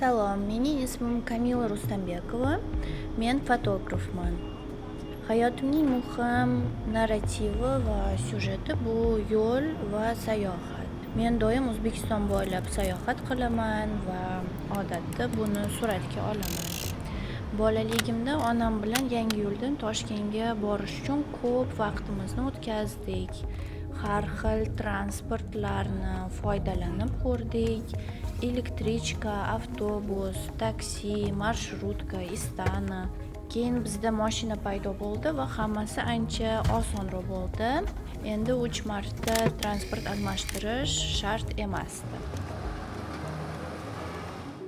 Salom, mening ismim Kamila Rustambekova. Men fotografman. Hayotimning muhim narrativi va syujeti bu yo'l va sayohat. Men doim O'zbekiston bo'ylab sayohat qilaman va odatda buni suratga olaman. Bolaligimda onam bilan Yangiyo'ldan Toshkentga borish uchun ko'p vaqtimizni o'tkazdik. Har xil transportlarni foydalanib ko'rdik. Elektrichka, avtobus, taksi, marshrutka, Istana. Keyin bizda mashina paydo bo'ldi va hammasi ancha osonroq bo'ldi. Endi 3 marta transport almashtirish shart emasdi.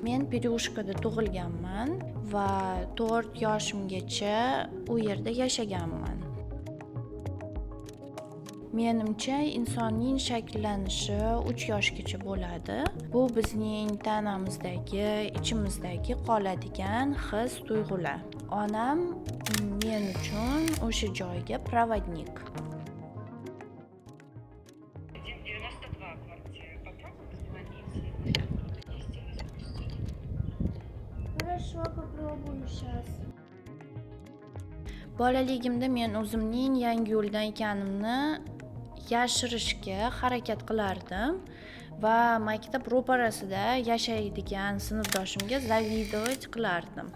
Men Peryushkada tug'ilganman va 4 yoshimgacha u yerda yashaganman. Menimcha insonning shakllanishi 3 yoshgacha bo'ladi. Bu bizning tanamizdagi, ichimizdagi qoladigan his-tuyg'ular. Onam men uchun o'sha joyga provodnik. 92 квартира. Попробуй позвонить, если есть возможность. Хорошо, попробую сейчас. Bolaligimda men o'zimning Yangiyo'ldan ekanimni yashirishga harakat qilardim va maktab ro'parasida yashaydigan sinfdoshimga zavidovat qilardim.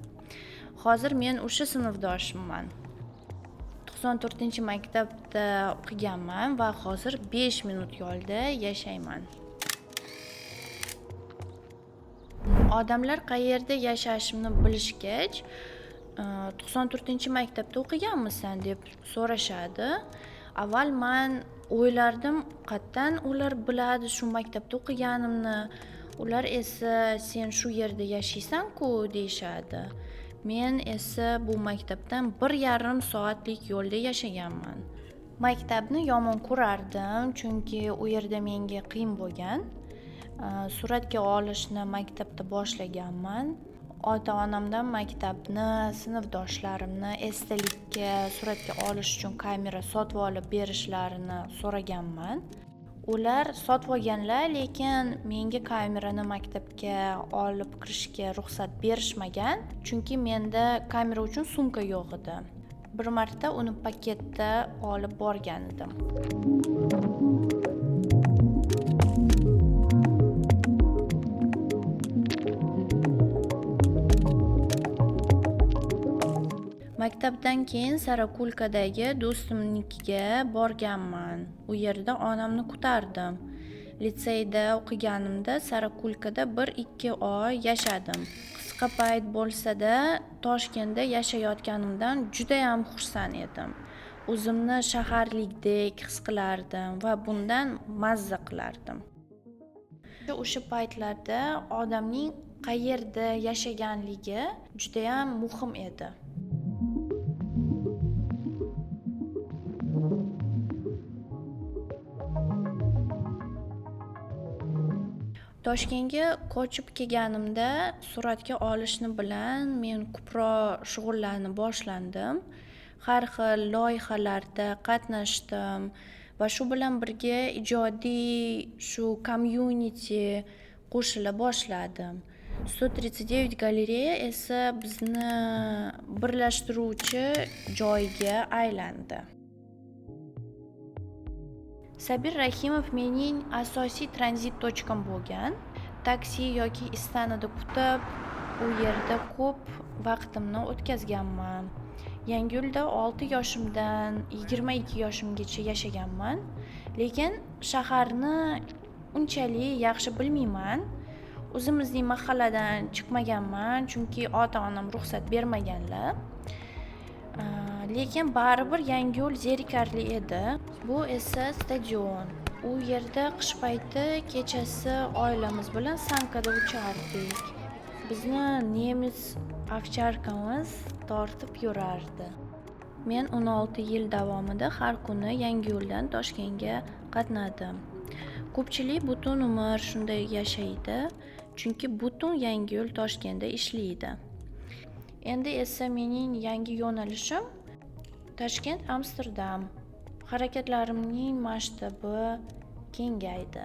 Hozir men o'sha sinfdoshimman. 94-maktabda o'qiganman va hozir 5 minut yo'lda yashayman. Odamlar qayerda yashashimni bilishgach, 94-maktabda o'qiganmisan deb so'rashadi. Avval men o'ylardim, qatdan ular biladi shu maktabda o'qiganimni. Ular esa sen shu yerda yashaysan-ku deyshadi. Men esa bu maktabdan 1,5 soatlik yo'lda yashaganman. Maktabni yomon ko'rardim, chunki u yerda menga qiyin bo'lgan. Suratga olishni maktabda boshlaganman. Ota-onamdan maktabni, sinfdoshlarimni esdalikka suratga olish uchun kamera sotib olib berishlarini so'raganman. Ular sotib olganlar, lekin menga kamerani maktabga olib kirishga ruxsat berishmagan, chunki menda kamera uchun sumka yo'q edi. Bir marta uni paketda olib borgan edim. Maktabdan keyin Sarakulkadagi do'stimnikiga borganman. U yerda onamni kutardim. Litseyda o'qiganimda Sarakulkada 1-2 oy yashadim. Qisqa payt bo'lsa-da, Toshkentda yashayotganimdan juda ham xursand edim. O'zimni shaharlikdek his qilardim va bundan mazza qilardim. O'sha paytlarda odamning qayerda yashaganligi juda ham muhim edi. Toshkentga ko'chib kelganimda suratga olishni bilan men ko'proq shug'ullanib boshlandim. Har xil loyihalarda qatnashdim va shu bilan birga ijodiy shu community qo'shila boshladim. 139 galereya esa bizni birlashtiruvchi joyga aylandi. Sabir Rahimov mening asosiy tranzit tochkam bo'lgan. Taksi yoki Istanada kutib, u yerda ko'p vaqtimni o'tkazganman. Yangiyo'lda 6 yoshimdan 22 yoshimgacha yashaganman, lekin shaharni unchalik yaxshi bilmayman. O'zimizning mahalladan chiqmaganman, chunki ota-onam ruxsat bermaganlar. Lekin baribir Yangiyo'l zerikarli edi. Bu esa stadion. U yerda qish payti kechasi oilamiz bilan sankada uchardik. Bizni nemis ovcharkamiz tortib yurardi. Men 16 yil davomida har kuni Yangiyo'ldan Toshkentga qatnadim. Ko'pchilik butun umr shunday yashaydi, chunki butun Yangiyo'l Toshkentda ishlaydi. Endi esa mening yangi yo'nalishim Toshkent Amsterdam. Harakatlarimning masshtabi kengaydi.